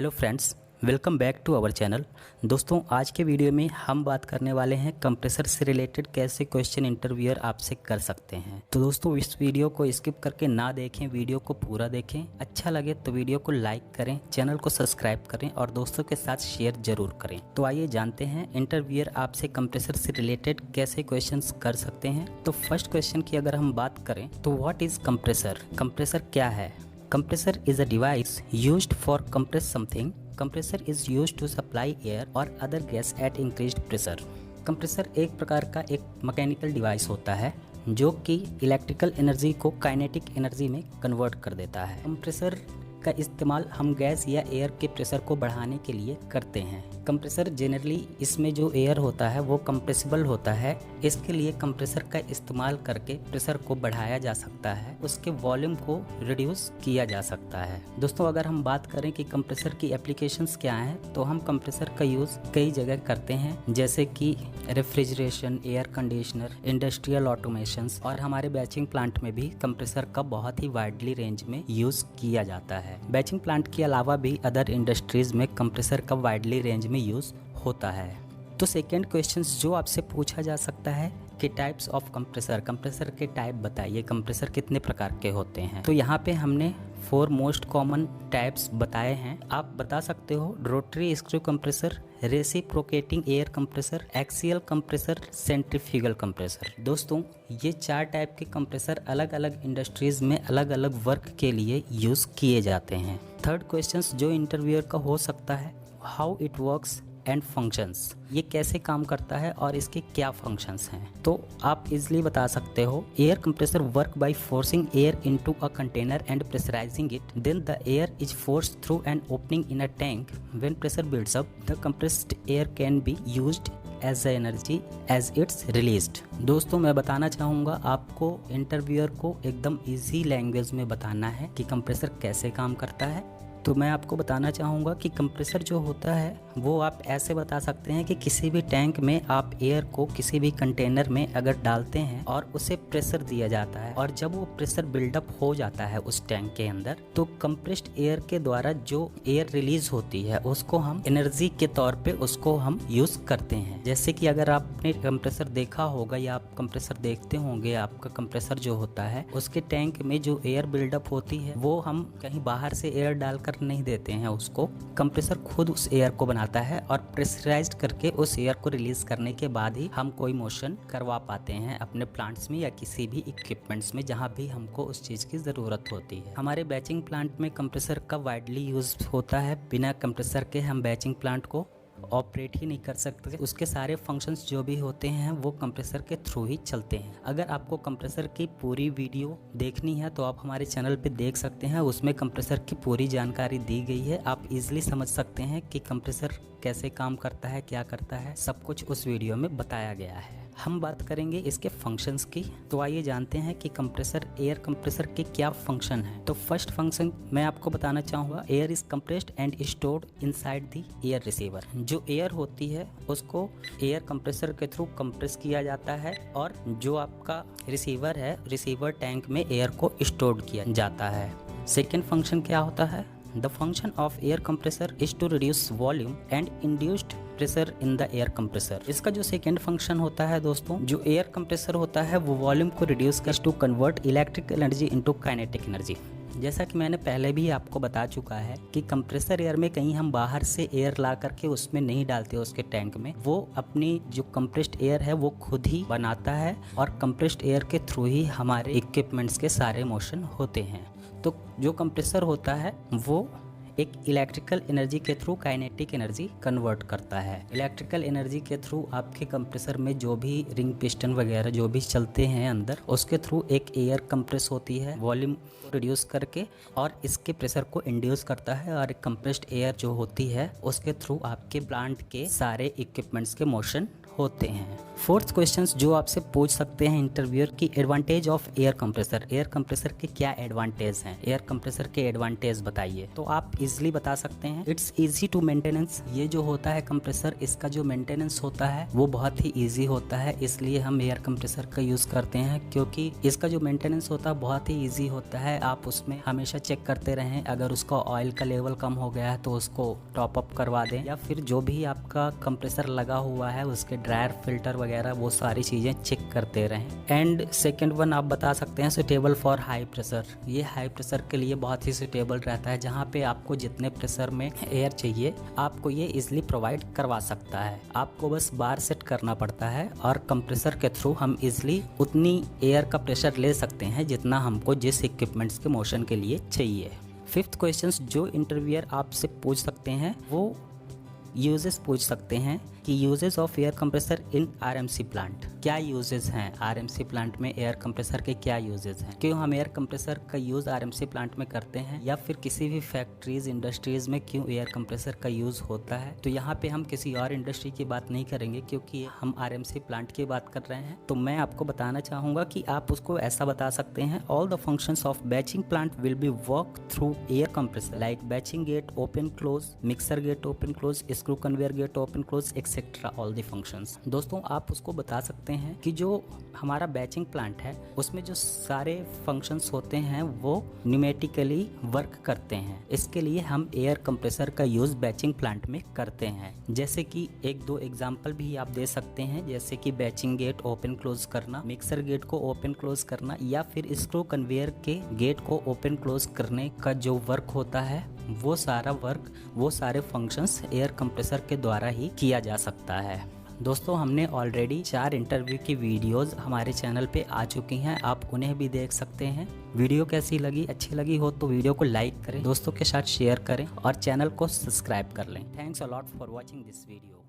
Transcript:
Hello friends, welcome back to our channel. दोस्तों, आज के वीडियो में हम बात करने वाले हैं कंप्रेसर से रिलेटेड कैसे क्वेश्चन इंटरव्यूअर आपसे कर सकते हैं। तो दोस्तों, इस वीडियो को स्किप करके ना देखें, वीडियो को पूरा देखें। अच्छा लगे तो वीडियो को लाइक करें, चैनल को सब्सक्राइब करें और दोस्तों के साथ शेयर जरूर करें। तो आइए जानते हैं इंटरव्यूअर आपसे कंप्रेसर से रिलेटेड कैसे क्वेश्चन कर सकते हैं। तो फर्स्ट क्वेश्चन की अगर हम बात करें तो व्हाट इज कंप्रेसर? कंप्रेसर क्या है? Compressor is a device used for compress something. Compressor is used to supply air or other gas at increased pressure. Compressor एक प्रकार का एक मैकेनिकल डिवाइस होता है जो कि इलेक्ट्रिकल एनर्जी को काइनेटिक एनर्जी में कन्वर्ट कर देता है। कंप्रेसर का इस्तेमाल हम गैस या एयर के प्रेशर को बढ़ाने के लिए करते हैं। कंप्रेसर जनरली इसमें जो एयर होता है वो कंप्रेसिबल होता है। इसके लिए कंप्रेसर का इस्तेमाल करके प्रेशर को बढ़ाया जा सकता है, उसके वॉल्यूम को रिड्यूस किया जा सकता है। दोस्तों, अगर हम बात करें कि कंप्रेसर की एप्लीकेशंस क्या हैं, तो हम कंप्रेसर का यूज़ कई जगह करते हैं, जैसे कि refrigeration, air conditioner, industrial automations और हमारे बैचिंग प्लांट में भी कंप्रेसर का बहुत ही वाइडली रेंज में यूज़ किया जाता है। बैचिंग प्लांट के अलावा भी अदर इंडस्ट्रीज में कंप्रेसर का वाइडली रेंज में यूज़ होता है। तो सेकेंड क्वेश्चन जो आपसे पूछा जा सकता है कि टाइप्स ऑफ कंप्रेसर, कंप्रेसर के टाइप बताइए, कंप्रेसर कितने प्रकार के होते हैं। तो यहाँ पे हमने 4 मोस्ट कॉमन टाइप्स बताए हैं। आप बता सकते हो rotary screw compressor, reciprocating air compressor, axial compressor, centrifugal compressor. दोस्तों, ये 4 टाइप के कंप्रेसर अलग अलग इंडस्ट्रीज में अलग अलग वर्क के लिए यूज़ किए जाते हैं। थर्ड क्वेश्चन जो इंटरव्यूअर का हो सकता है, how it works and functions, ये कैसे काम करता है और इसके क्या फंक्शंस हैं। तो आप इजीली बता सकते हो, air compressor work by forcing air into a container and pressurising it, then the air is forced through an opening in a tank. When pressure builds up, the compressed air can be used as a energy as it's released. दोस्तों, मैं बताना चाहूँगा आपको, interviewer को एकदम easy language में बताना है कि कंप्रेसर कैसे काम करता है। तो मैं आपको बताना चाहूँगा कि कंप्रेसर जो होता है वो आप ऐसे बता सकते हैं कि किसी भी टैंक में आप एयर को किसी भी कंटेनर में अगर डालते हैं और उसे प्रेशर दिया जाता है, और जब वो प्रेशर बिल्डअप हो जाता है उस टैंक के अंदर, तो कंप्रेस्ड एयर के द्वारा जो एयर रिलीज होती है उसको हम एनर्जी के तौर पे उसको हम यूज़ करते हैं। जैसे कि अगर आपने कंप्रेसर देखा होगा या आप कंप्रेसर देखते होंगे, आपका कंप्रेसर जो होता है उसके टैंक में जो एयर बिल्डअप होती है वो हम कहीं बाहर से एयर डालकर नहीं देते हैं, उसको कंप्रेसर खुद उस एयर को बनाता है और प्रेशराइज्ड करके उस एयर को रिलीज करने के बाद ही हम कोई मोशन करवा पाते हैं अपने प्लांट्स में या किसी भी इक्विपमेंट्स में जहां भी हमको उस चीज की जरूरत होती है। हमारे बैचिंग प्लांट में कंप्रेसर का वाइडली यूज होता है। बिना कंप्रेसर के हम बैचिंग प्लांट को ऑपरेट ही नहीं कर सकते। उसके सारे फंक्शंस जो भी होते हैं वो कंप्रेसर के थ्रू ही चलते हैं। अगर आपको कंप्रेसर की पूरी वीडियो देखनी है तो आप हमारे चैनल पे देख सकते हैं, उसमें कंप्रेसर की पूरी जानकारी दी गई है। आप इजीली समझ सकते हैं कि कंप्रेसर कैसे काम करता है, क्या करता है, सब कुछ उस वीडियो में बताया गया है। हम बात करेंगे इसके फंक्शंस की। तो आइए जानते हैं कि कंप्रेसर, एयर कंप्रेसर के क्या फंक्शन है। तो फर्स्ट फंक्शन मैं आपको बताना चाहूँगा, air is compressed and stored inside the air receiver. जो एयर होती है उसको एयर कंप्रेसर के थ्रू कंप्रेस किया जाता है और जो आपका रिसीवर है, रिसीवर टैंक में एयर को स्टोर किया जाता है। सेकेंड फंक्शन क्या होता है, the function of air compressor is to reduce volume and induced pressure in the air compressor. इसका जो सेकेंड फंक्शन होता है दोस्तों, जो एयर कंप्रेसर होता है वो वॉल्यूम को रिड्यूस कर to convert electric energy into kinetic energy. जैसा कि मैंने पहले भी आपको बता चुका है कि कंप्रेसर एयर में कहीं हम बाहर से एयर ला करके उसमें नहीं डालते उसके टैंक में, वो अपनी जो कंप्रेस्ड एयर है वो खुद ही बनाता है और कंप्रेस्ड एयर के थ्रू ही हमारे इक्विपमेंट्स के सारे मोशन होते हैं। तो जो कंप्रेसर होता है वो एक इलेक्ट्रिकल एनर्जी के थ्रू काइनेटिक एनर्जी कन्वर्ट करता है। इलेक्ट्रिकल एनर्जी के थ्रू आपके कंप्रेसर में जो भी रिंग पिस्टन वगैरह जो भी चलते हैं अंदर, उसके थ्रू एक एयर कंप्रेस होती है वॉल्यूम रिड्यूस करके, और इसके प्रेशर को इंड्यूस करता है, और एक कंप्रेस्ड एयर जो होती है उसके थ्रू आपके प्लांट के सारे इक्विपमेंट्स के मोशन होते हैं। फोर्थ क्वेश्चन जो आपसे पूछ सकते हैं इंटरव्यूअर की advantage of air compressor. Air compressor के क्या एडवांटेज हैं, एयर कंप्रेसर के एडवांटेज बताइए। तो आप इजीली बता सकते हैं इट्स इजी टू मेंटेनेंस। ये जो होता है कंप्रेसर, इसका जो मेंटेनेंस होता है वो बहुत ही ईजी होता है, इसलिए हम एयर कंप्रेसर का यूज़ करते हैं क्योंकि इसका जो मेंटेनेंस होता है बहुत ही ईजी होता है। आप उसमें हमेशा चेक करते रहें, अगर उसका ऑयल का लेवल कम हो गया है तो उसको टॉप अप करवा दें, या फिर जो भी आपका कंप्रेसर लगा हुआ है उसके ड्रायर फिल्टर वगैरह वो सारी चीज़ें चेक करते रहें। एंड सेकेंड वन आप बता सकते हैं सुटेबल फॉर हाई प्रेशर। ये हाई प्रेशर के लिए बहुत ही सुटेबल रहता है, जहाँ पे आपको जितने प्रेशर में एयर चाहिए आपको ये इजिली प्रोवाइड करवा सकता है। आपको बस बार सेट करना पड़ता है और कंप्रेसर के थ्रू हम इजिली उतनी एयर का प्रेशर ले सकते हैं जितना हमको जिस इक्विपमेंट्स के मोशन के लिए चाहिए। फिफ्थ क्वेश्चन जो इंटरव्यूअर आपसे पूछ सकते हैं वो यूजेस पूछ सकते हैं कि uses of air compressor in RMC plant. क्या यूजेस हैं आरएमसी प्लांट में, एयर कंप्रेसर के क्या यूजेस हैं, क्यों हम एयर कंप्रेसर का यूज़ आरएमसी प्लांट में करते हैं, या फिर किसी भी फैक्ट्रीज इंडस्ट्रीज में क्यों एयर कंप्रेसर का यूज़ होता है। तो यहाँ पे हम किसी और इंडस्ट्री की बात नहीं करेंगे क्योंकि हम आरएमसी प्लांट की बात कर रहे हैं। तो मैं आपको बताना चाहूँगा कि आप उसको ऐसा बता सकते हैं all the functions of batching plant will be work through air compressor like batching gate open close, mixer gate open close, screw conveyor gate open close etcetera all the functions. दोस्तों आप उसको बता सकते हैं कि जो हमारा बैचिंग प्लांट है उसमें जो सारे फंक्शंस होते हैं वो न्यूमेटिकली वर्क करते हैं। इसके लिए हम एयर कंप्रेसर का यूज़ बैचिंग प्लांट में करते हैं। जैसे कि एक दो एग्जांपल भी आप दे सकते हैं, जैसे कि बैचिंग गेट ओपन क्लोज करना, मिक्सर गेट को ओपन क्लोज करना, या फिर स्क्रू कन्वेयर के गेट को ओपन क्लोज करने का जो वर्क होता है वो सारा वर्क, वो सारे फंक्शंस एयर कंप्रेसर के द्वारा ही किया जा सकता है। दोस्तों हमने ऑलरेडी 4 इंटरव्यू की वीडियोस हमारे चैनल पे आ चुकी हैं, आप उन्हें भी देख सकते हैं। वीडियो कैसी लगी, अच्छी लगी हो तो वीडियो को लाइक करें, दोस्तों के साथ शेयर करें और चैनल को सब्सक्राइब कर लें। Thanks a lot for watching this video.